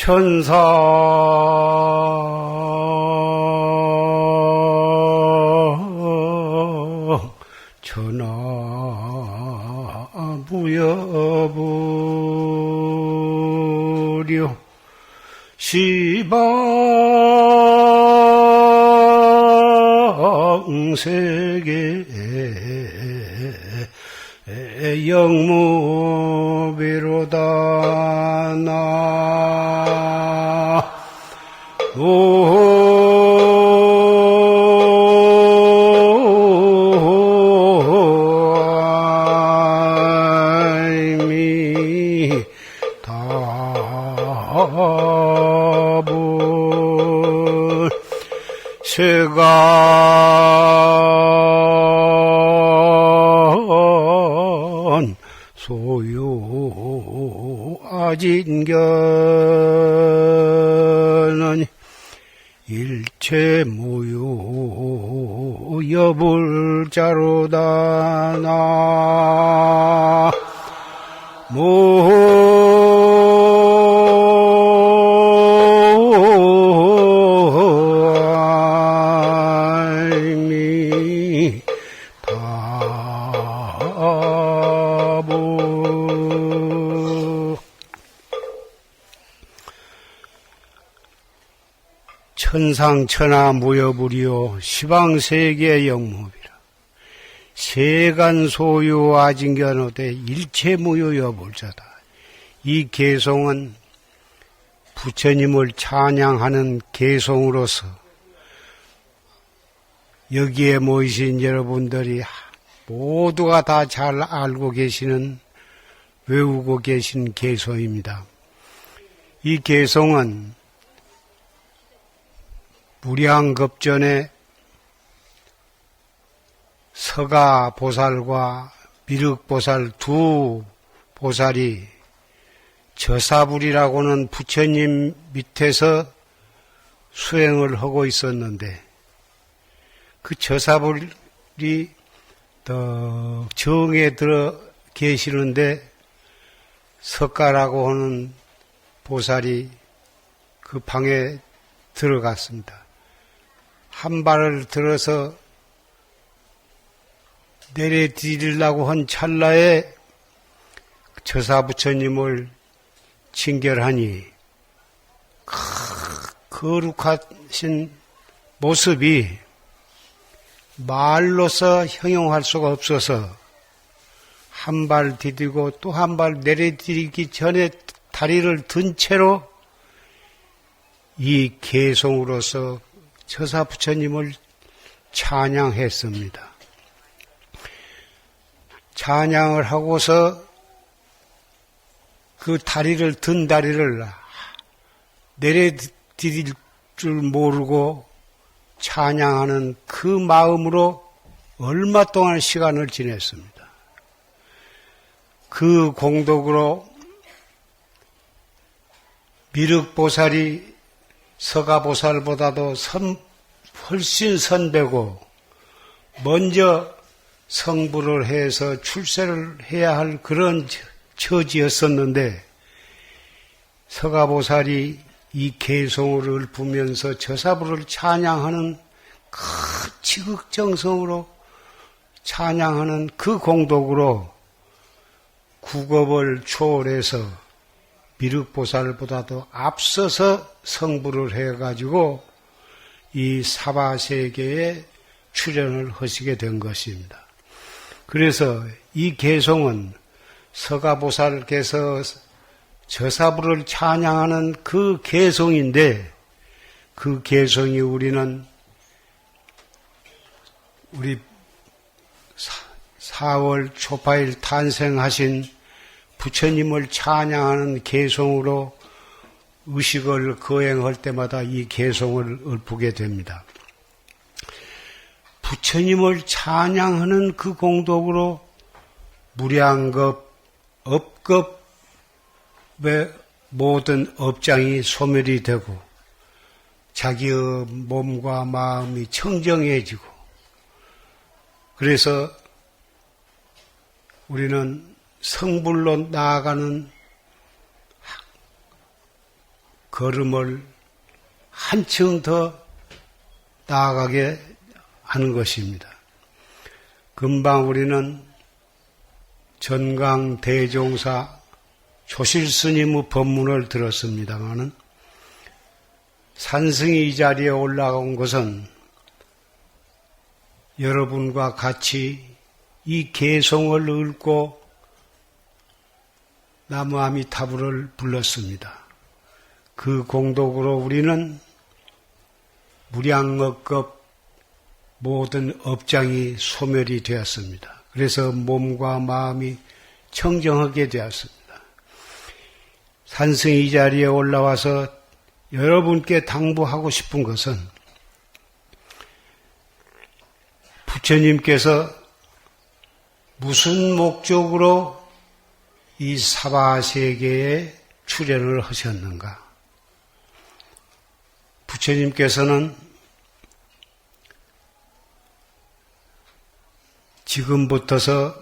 천사 전하무여부려 시방세계 영무비로다 나무다불 세간 소유 아진견은 일체 무유 여불자로다 나무다불 천상천하 무여불이요 시방세계 영무비라 세간소유 아진견호대 일체무유 여불자다. 이 개송은 부처님을 찬양하는 개송으로서 여기에 모이신 여러분들이 모두가 다 잘 알고 계시는 외우고 계신 개송입니다. 이 개송은 무량겁전에 서가보살과 미륵보살 두 보살이 저사불이라고는 부처님 밑에서 수행을 하고 있었는데 그 저사불이 더 정에 들어 계시는데 석가라고 하는 보살이 그 방에 들어갔습니다. 한 발을 들어서 내려드리려고 한 찰나에 저사부처님을 칭결하니 거룩하신 모습이 말로서 형용할 수가 없어서 한 발 디디고 또 한 발 내려드리기 전에 다리를 든 채로 이 개송으로서 저사부처님을 찬양했습니다. 찬양을 하고서 그 다리를 든 다리를 내려드릴 줄 모르고 찬양하는 그 마음으로 얼마 동안 시간을 지냈습니다. 그 공덕으로 미륵보살이 서가보살보다도 훨씬 선배고 먼저 성불을 해서 출세를 해야 할 그런 처지였었는데 서가보살이 이 개송을 읊으면서 저사불을 찬양하는 그 지극정성으로 찬양하는 그 공덕으로 국업을 초월해서 미륵보살보다도 앞서서 성불을 해가지고 이 사바세계에 출연을 하시게 된 것입니다. 그래서 이 개송은 서가보살께서 저사불을 찬양하는 그 개송인데 그 개송이 우리는 우리 4월 초파일 탄생하신 부처님을 찬양하는 개송으로 의식을 거행할 때마다 이 개송을 읊게 됩니다. 부처님을 찬양하는 그 공덕으로 무량겁, 업겁의 모든 업장이 소멸이 되고 자기의 몸과 마음이 청정해지고 그래서 우리는 성불로 나아가는 걸음을 한층 더 나아가게 하는 것입니다. 금방 우리는 전강대종사 조실스님의 법문을 들었습니다마는 산승이 이 자리에 올라온 것은 여러분과 같이 이 개송을 읊고 나무아미타불을 불렀습니다. 그 공덕으로 우리는 무량억급 모든 업장이 소멸이 되었습니다. 그래서 몸과 마음이 청정하게 되었습니다. 산승이 이 자리에 올라와서 여러분께 당부하고 싶은 것은 부처님께서 무슨 목적으로 이 사바세계에 출연을 하셨는가? 부처님께서는 지금부터서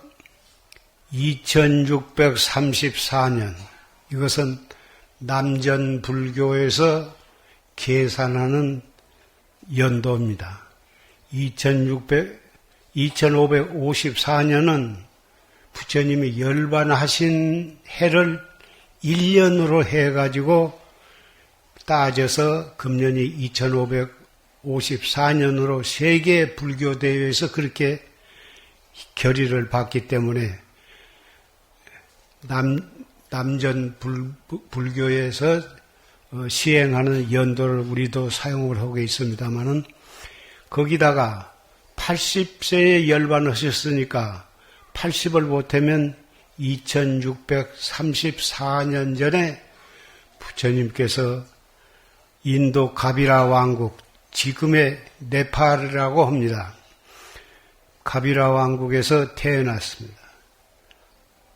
2634년, 이것은 남전 불교에서 계산하는 연도입니다. 2554년은 부처님이 열반하신 해를 1년으로 해가지고 따져서 금년이 2554년으로 세계 불교대회에서 그렇게 결의를 받기 때문에 남전 불교에서 시행하는 연도를 우리도 사용을 하고 있습니다마는 거기다가 80세에 열반하셨으니까 80을 못하면 2634년 전에 부처님께서 인도 가비라 왕국, 지금의 네팔이라고 합니다. 가비라 왕국에서 태어났습니다.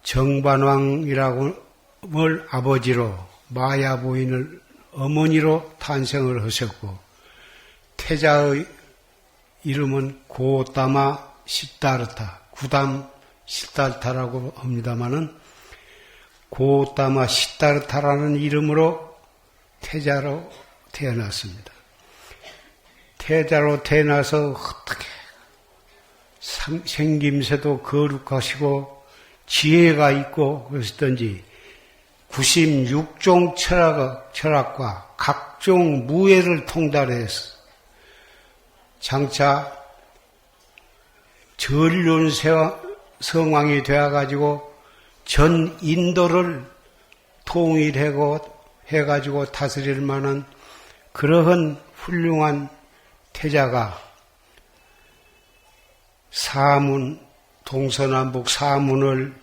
정반왕이라고 을 아버지로 마야 부인을 어머니로 탄생을 하셨고 태자의 이름은 고타마 시다르타, 구담 시다르타라고 합니다마는 고타마 시다르타라는 이름으로 태자로 태어났습니다. 태자로 태어나서 어떻게 생김새도 거룩하시고 지혜가 있고 그러시던지 96종 철학과 각종 무예를 통달해서 장차 전륜 성왕이 되어가지고 전 인도를 통일하고 해가지고 다스릴 만한 그러한 훌륭한 태자가 동서남북 사문을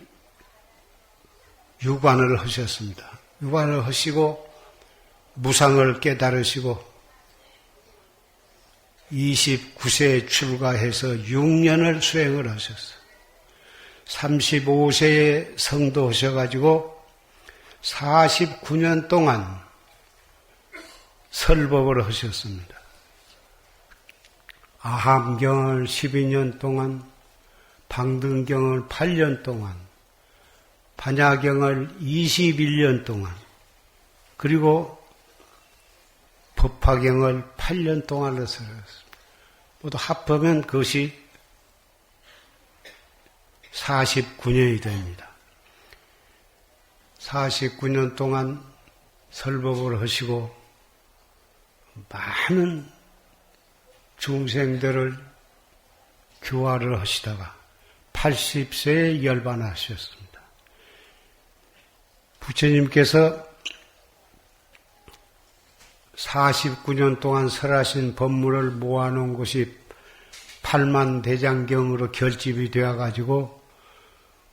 유관을 하셨습니다. 유관을 하시고 무상을 깨달으시고 29세에 출가해서 6년을 수행을 하셨어요. 35세에 성도하셔가지고 49년 동안 설법을 하셨습니다. 아함경을 12년 동안, 방등경을 8년 동안, 반야경을 21년 동안, 그리고 법화경을 8년 동안 설했습니다. 모두 합하면 그것이 49년이 됩니다. 49년 동안 설법을 하시고 많은 중생들을 교화를 하시다가 80세에 열반하셨습니다. 부처님께서 49년 동안 설하신 법문을 모아놓은 것이 8만대장경으로 결집이 되어가지고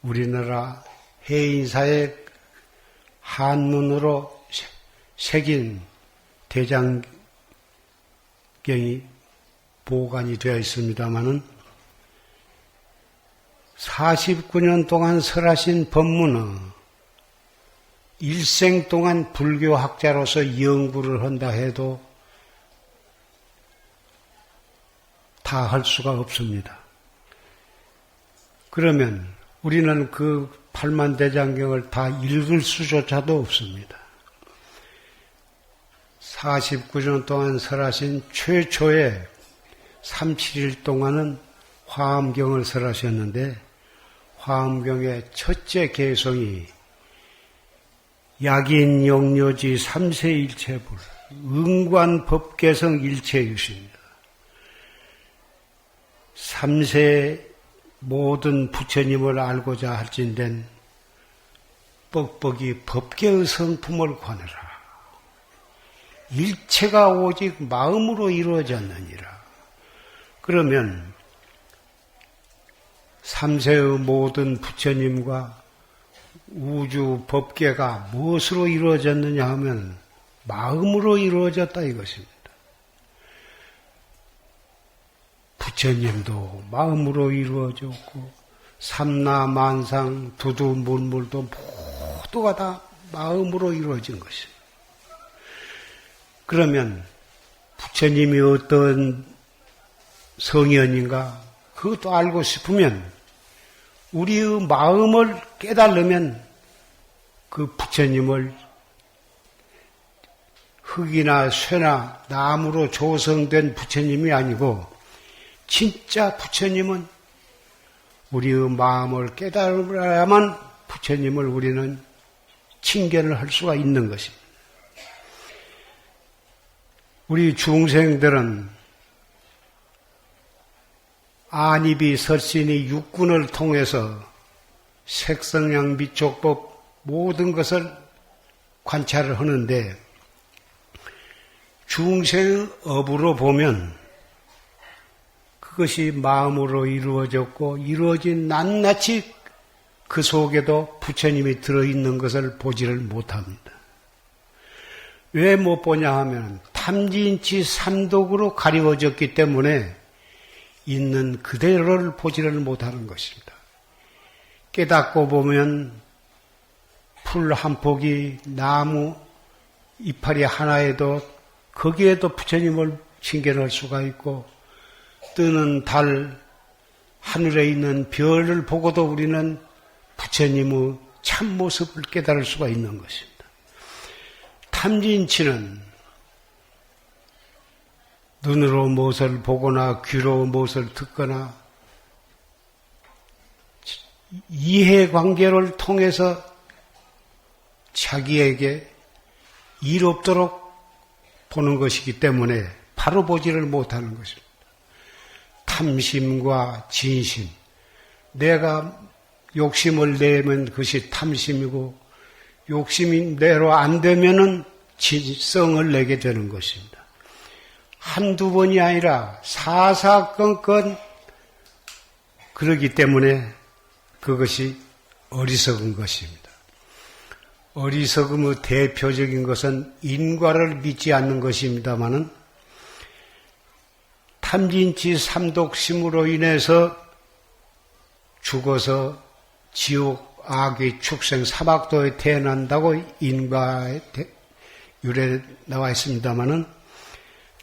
우리나라 해인사의 한문으로 새긴 대장경이 보관이 되어 있습니다마는 49년 동안 설하신 법문은 일생 동안 불교학자로서 연구를 한다 해도 다 할 수가 없습니다. 그러면 우리는 그 8만대장경을 다 읽을 수조차도 없습니다. 49년 동안 설하신 최초의 37일 동안은 화엄경을 설하셨는데 화엄경의 첫째 개성이 약인영료지 삼세일체불 응관법개성 일체유십니다. 삼세 모든 부처님을 알고자 할진된 뻑뻑이 법계의 성품을 관해라. 일체가 오직 마음으로 이루어졌느니라. 그러면 삼세의 모든 부처님과 우주 법계가 무엇으로 이루어졌느냐 하면 마음으로 이루어졌다 이것입니다. 부처님도 마음으로 이루어졌고 삼라만상 두두물물도 모두가 다 마음으로 이루어진 것입니다. 그러면 부처님이 어떤 성현인가 그것도 알고 싶으면 우리의 마음을 깨달으면 그 부처님을 흙이나 쇠나 나무로 조성된 부처님이 아니고 진짜 부처님은 우리의 마음을 깨달아야만 부처님을 우리는 칭견을 할 수가 있는 것입니다. 우리 중생들은 안입이 설신이 육군을 통해서 색성양 미촉법 모든 것을 관찰을 하는데 중생의 업으로 보면 그것이 마음으로 이루어졌고 이루어진 낱낱이 그 속에도 부처님이 들어있는 것을 보지를 못합니다. 왜 못 보냐 하면 탐진치 삼독으로 가리워졌기 때문에 있는 그대로를 보지를 못하는 것입니다. 깨닫고 보면 풀 한 폭이 나무 이파리 하나에도 거기에도 부처님을 칭견할 수가 있고 뜨는 달 하늘에 있는 별을 보고도 우리는 부처님의 참모습을 깨달을 수가 있는 것입니다. 탐진치는 눈으로 무엇을 보거나 귀로 무엇을 듣거나 이해관계를 통해서 자기에게 일 없도록 보는 것이기 때문에 바로 보지를 못하는 것입니다. 탐심과 진심, 내가 욕심을 내면 그것이 탐심이고 욕심이 내로 안 되면은 진성을 내게 되는 것입니다. 한두 번이 아니라 사사건건 그러기 때문에 그것이 어리석은 것입니다. 어리석음의 대표적인 것은 인과를 믿지 않는 것입니다마는 탐진치 삼독심으로 인해서 죽어서 지옥 악의 축생 사막도에 태어난다고 인과의 유래에 나와 있습니다마는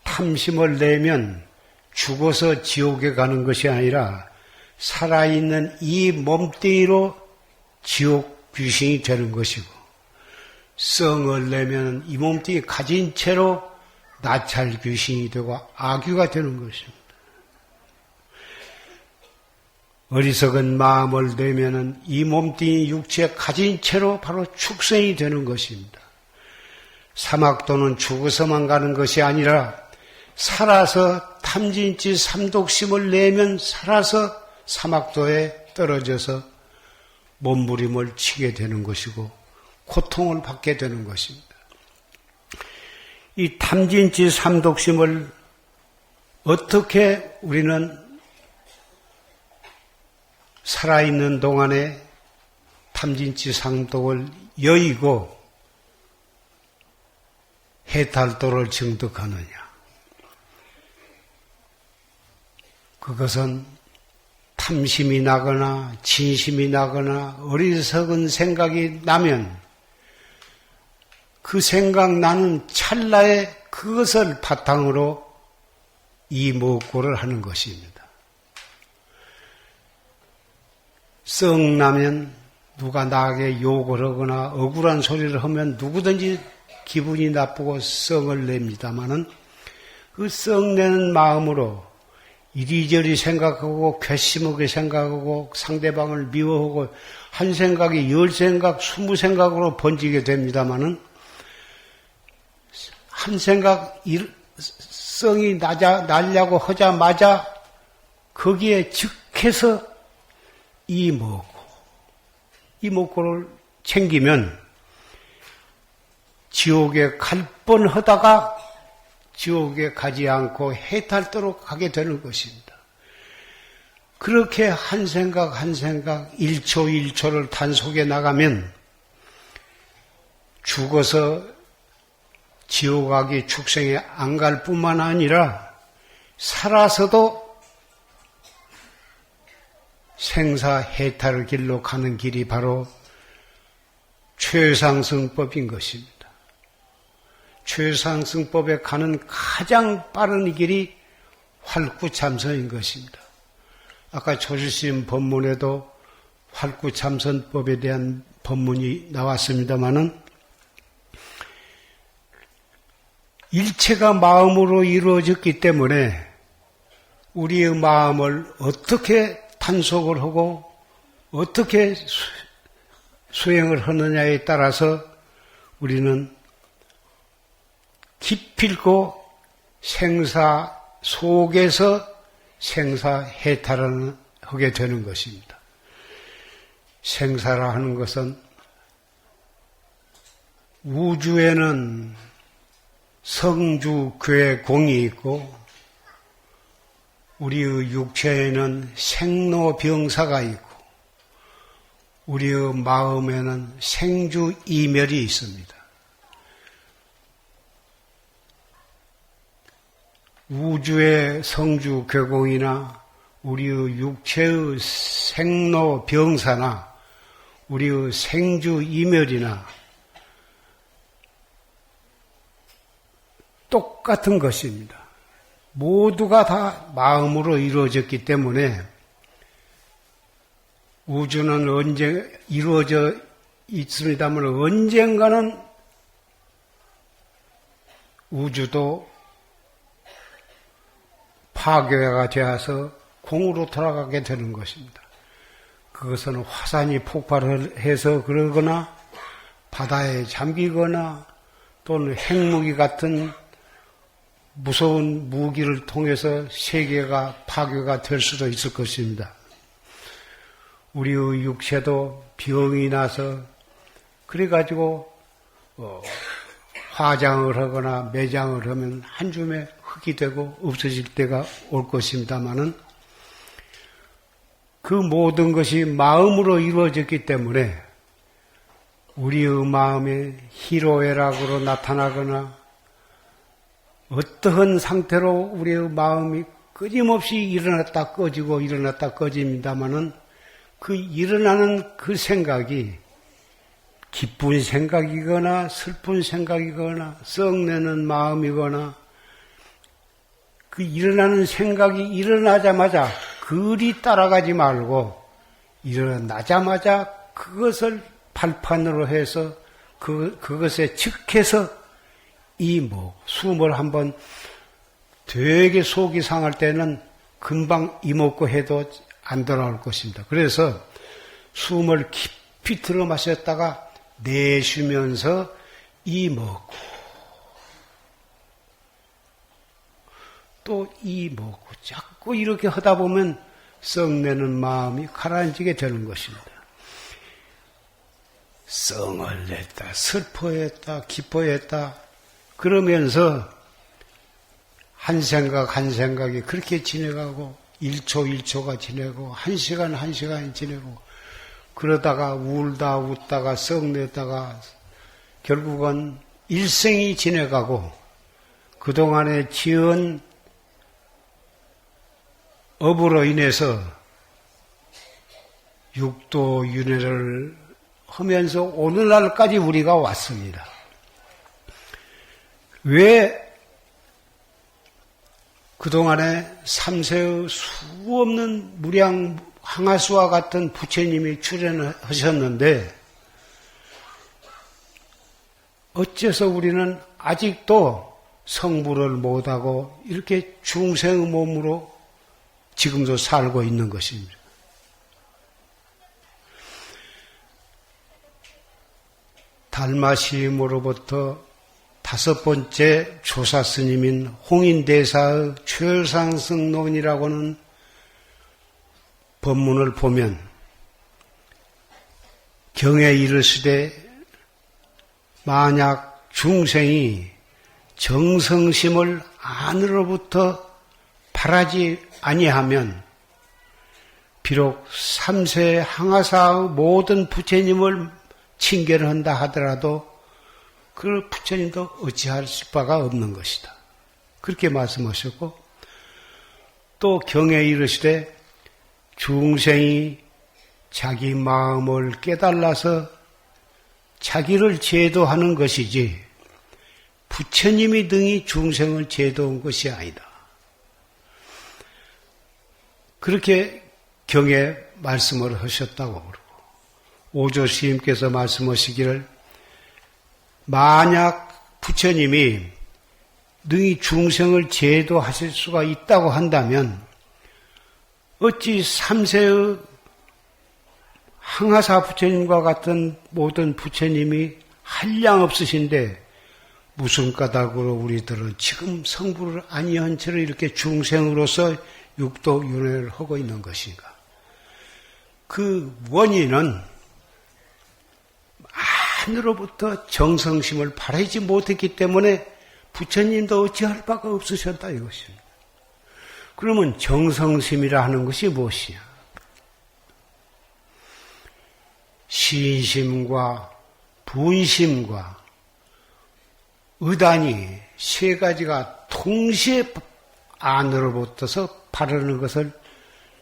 탐심을 내면 죽어서 지옥에 가는 것이 아니라 살아있는 이 몸뚱이로 지옥 귀신이 되는 것이고 성을 내면 이 몸뚱이 가진 채로 나찰 귀신이 되고 악귀가 되는 것입니다. 어리석은 마음을 내면은 이 몸뚱이 육체 가진 채로 바로 축생이 되는 것입니다. 사막도는 죽어서만 가는 것이 아니라 살아서 탐진치 삼독심을 내면 살아서 사막도에 떨어져서 몸부림을 치게 되는 것이고 고통을 받게 되는 것입니다. 이 탐진치 삼독심을 어떻게 우리는 살아있는 동안에 탐진치 삼독을 여의고 해탈도를 증득하느냐. 그것은 탐심이 나거나 진심이 나거나 어리석은 생각이 나면 그 생각나는 찰나에 그것을 바탕으로 이목고를 하는 것입니다. 썩 나면 누가 나에게 욕을 하거나 억울한 소리를 하면 누구든지 기분이 나쁘고 썽을 냅니다마는 그 썽내는 마음으로 이리저리 생각하고 괘씸하게 생각하고 상대방을 미워하고 한 생각이 10생각, 20생각으로 번지게 됩니다마는 한 생각 썽이 나려고 하자마자 거기에 즉해서 이목구를 챙기면 지옥에 갈 뻔하다가 지옥에 가지 않고 해탈도록 가게 되는 것입니다. 그렇게 한 생각 1초 1초를 단속해 나가면 죽어서 지옥 가기 축생에 안 갈 뿐만 아니라 살아서도 생사 해탈의 길로 가는 길이 바로 최상승법인 것입니다. 최상승법에 가는 가장 빠른 길이 활구참선인 것입니다. 아까 조실심 법문에도 활구참선법에 대한 법문이 나왔습니다마는 일체가 마음으로 이루어졌기 때문에 우리의 마음을 어떻게 단속을 하고 어떻게 수행을 하느냐에 따라서 우리는 기필코 생사 속에서 생사 해탈을 하게 되는 것입니다. 생사라 하는 것은 우주에는 성주, 괴, 공이 있고 우리의 육체에는 생로병사가 있고 우리의 마음에는 생주, 이멸이 있습니다. 우주의 성주, 괴공이나 우리의 육체의 생로병사나 우리의 생주, 이멸이나 똑같은 것입니다. 모두가 다 마음으로 이루어졌기 때문에 우주는 언제 이루어져 있습니다만 언젠가는 우주도 파괴가 되어서 공으로 돌아가게 되는 것입니다. 그것은 화산이 폭발을 해서 그러거나 바다에 잠기거나 또는 핵무기 같은 무서운 무기를 통해서 세계가 파괴가 될 수도 있을 것입니다. 우리의 육체도 병이 나서 그래가지고 화장을 하거나 매장을 하면 한 줌에 흙이 되고 없어질 때가 올 것입니다마는 그 모든 것이 마음으로 이루어졌기 때문에 우리의 마음에 희로애락으로 나타나거나 어떠한 상태로 우리의 마음이 끊임없이 일어났다 꺼지고 일어났다 꺼집니다마는 그 일어나는 그 생각이 기쁜 생각이거나 슬픈 생각이거나 썩내는 마음이거나 그 일어나는 생각이 일어나자마자 그리 따라가지 말고 일어나자마자 그것을 발판으로 해서 그것에 즉해서 숨을 한번 되게 속이 상할 때는 금방 이먹고 해도 안 돌아올 것입니다. 그래서 숨을 깊이 들어 마셨다가 내쉬면서 이먹고 또 이먹고 자꾸 이렇게 하다 보면 썩내는 마음이 가라앉게 되는 것입니다. 썽을 냈다, 슬퍼했다, 기뻐했다 그러면서 한 생각 한 생각이 그렇게 지내가고 1초 1초가 지내고 1시간 1시간이 지내고 그러다가 울다 웃다가 썩내다가 결국은 일생이 지내가고 그동안에 지은 업으로 인해서 육도 윤회를 하면서 오늘날까지 우리가 왔습니다. 왜 그동안에 삼세의 수없는 무량 항아수와 같은 부처님이 출연하셨는데 어째서 우리는 아직도 성불을 못하고 이렇게 중생의 몸으로 지금도 살고 있는 것입니다. 달마시임으로부터 5번째 조사 스님인 홍인대사의 최상승론이라고는 법문을 보면 경에 이르시되 만약 중생이 정성심을 안으로부터 바라지 아니하면 비록 3세 항아사의 모든 부처님을 칭견을 한다 하더라도 그 부처님도 어찌할 바가 없는 것이다. 그렇게 말씀하셨고 또 경에 이르시되 중생이 자기 마음을 깨달아서 자기를 제도하는 것이지 부처님이 등이 중생을 제도한 것이 아니다. 그렇게 경에 말씀을 하셨다고 그러고 오조 스님께서 말씀하시기를 만약 부처님이 능히 중생을 제도하실 수가 있다고 한다면 어찌 3세의 항아사 부처님과 같은 모든 부처님이 한량 없으신데 무슨 까닭으로 우리들은 지금 성불을 아니한 채로 이렇게 중생으로서 육도 윤회를 하고 있는 것인가? 그 원인은 안으로부터 정성심을 바라지 못했기 때문에 부처님도 어찌할 바가 없으셨다 이것입니다. 그러면 정성심이라 하는 것이 무엇이냐? 신심과 분심과 의단이 세 가지가 동시에 안으로부터서 바르는 것을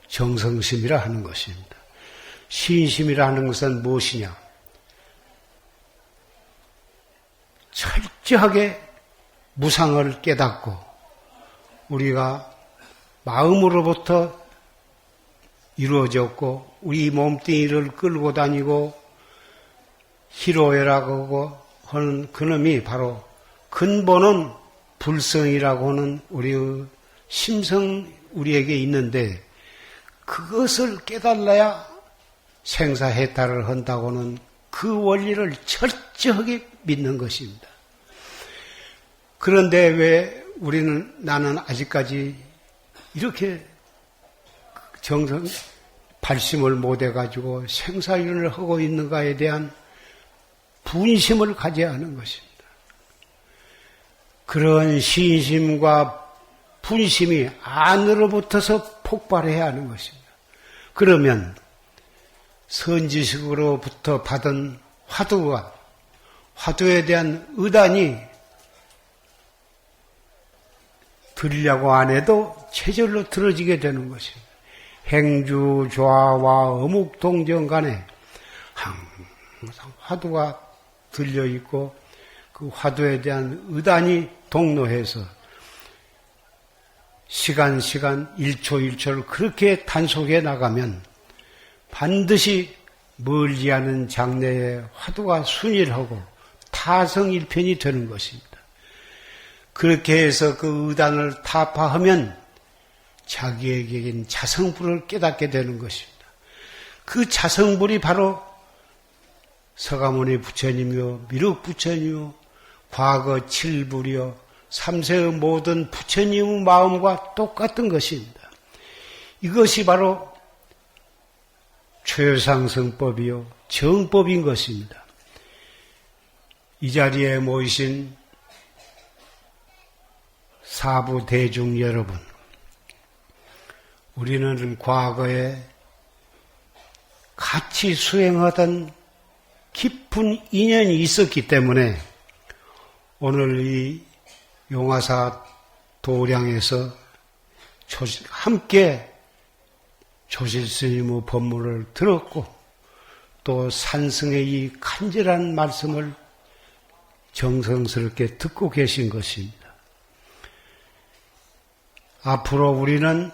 정성심이라 하는 것입니다. 신심이라 하는 것은 무엇이냐? 철저하게 무상을 깨닫고 우리가 마음으로부터 이루어졌고 우리 몸뚱이를 끌고 다니고 희로애라고 하는 그놈이 바로 근본은 불성이라고 하는 우리의 심성 우리에게 있는데 그것을 깨달아야 생사해탈을 한다고는 그 원리를 철저하게 믿는 것입니다. 그런데 왜 나는 아직까지 이렇게 정성 발심을 못해가지고 생사윤을 하고 있는가에 대한 분심을 가져야 하는 것입니다. 그런 신심과 분심이 안으로부터서 폭발해야 하는 것입니다. 그러면 선지식으로부터 받은 화두에 대한 의단이 들으려고 안 해도 체절로 들어지게 되는 것입니다. 행주 좌와 어묵동정 간에 항상 화두가 들려있고 그 화두에 대한 의단이 동로해서 시간 1초 1초를 그렇게 단속해 나가면 반드시 멀지 않은 장래에 화두가 순일하고 타성일편이 되는 것입니다. 그렇게 해서 그 의단을 타파하면 자기에게인 자성불을 깨닫게 되는 것입니다. 그 자성불이 바로 서가모니 부처님이요, 미륵 부처님이요, 과거 7불이요, 3세의 모든 부처님의 마음과 똑같은 것입니다. 이것이 바로 최상승법이요, 정법인 것입니다. 이 자리에 모이신 사부 대중 여러분, 우리는 과거에 같이 수행하던 깊은 인연이 있었기 때문에 오늘 이 용화사 도량에서 함께 조실스님의 법문을 들었고 또 산승의 이 간절한 말씀을 정성스럽게 듣고 계신 것입니다. 앞으로 우리는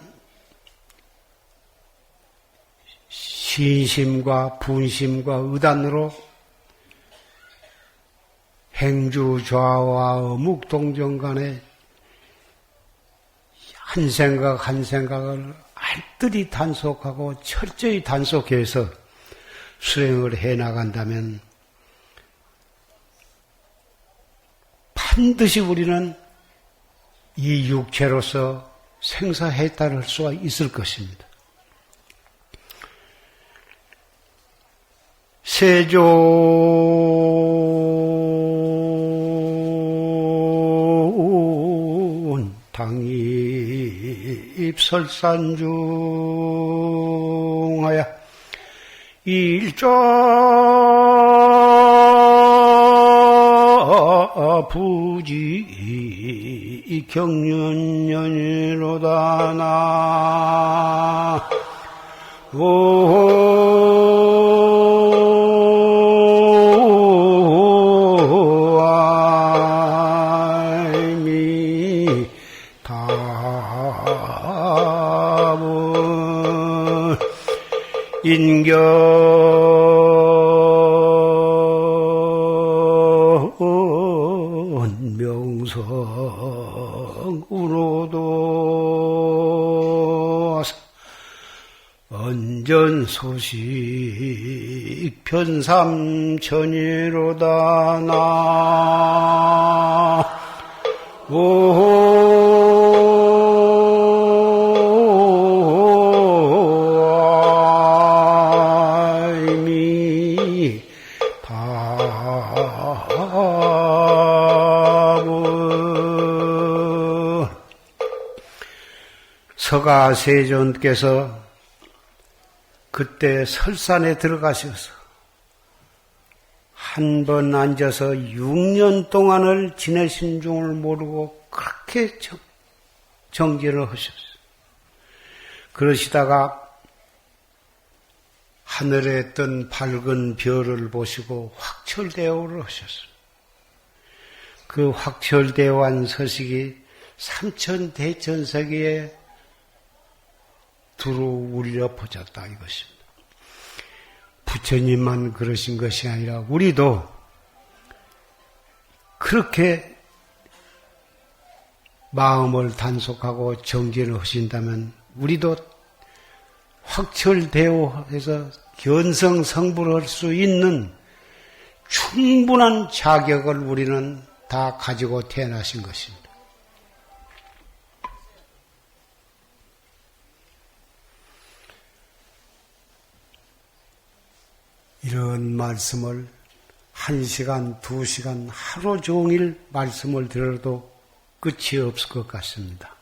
신심과 분심과 의단으로 행주 좌와 어묵동정 간에 한 생각 한 생각을 알뜰히 단속하고 철저히 단속해서 수행을 해나간다면 반드시 우리는 이 육체로서 생사해탈할 수가 있을 것입니다. 세존 당입설산중하야 일조 부지 경륜연이로다 나 인견 명성으로도 언전소식 편삼천이로다 나 서가세존께서 그때 설산에 들어가셔서 한 번 앉아서 6년 동안을 지내신 중을 모르고 그렇게 정진을 하셨어요. 그러시다가 하늘에 뜬 밝은 별을 보시고 확철대오를 하셨어요. 그 확철대오한 서식이 삼천대천세계에 두루 울려 퍼졌다 이것입니다. 부처님만 그러신 것이 아니라 우리도 그렇게 마음을 단속하고 정진을 하신다면 우리도 확철대오해서 견성성불을 할 수 있는 충분한 자격을 우리는 다 가지고 태어나신 것입니다. 이런 말씀을 1시간, 2시간 하루 종일 말씀을 들어도 끝이 없을 것 같습니다.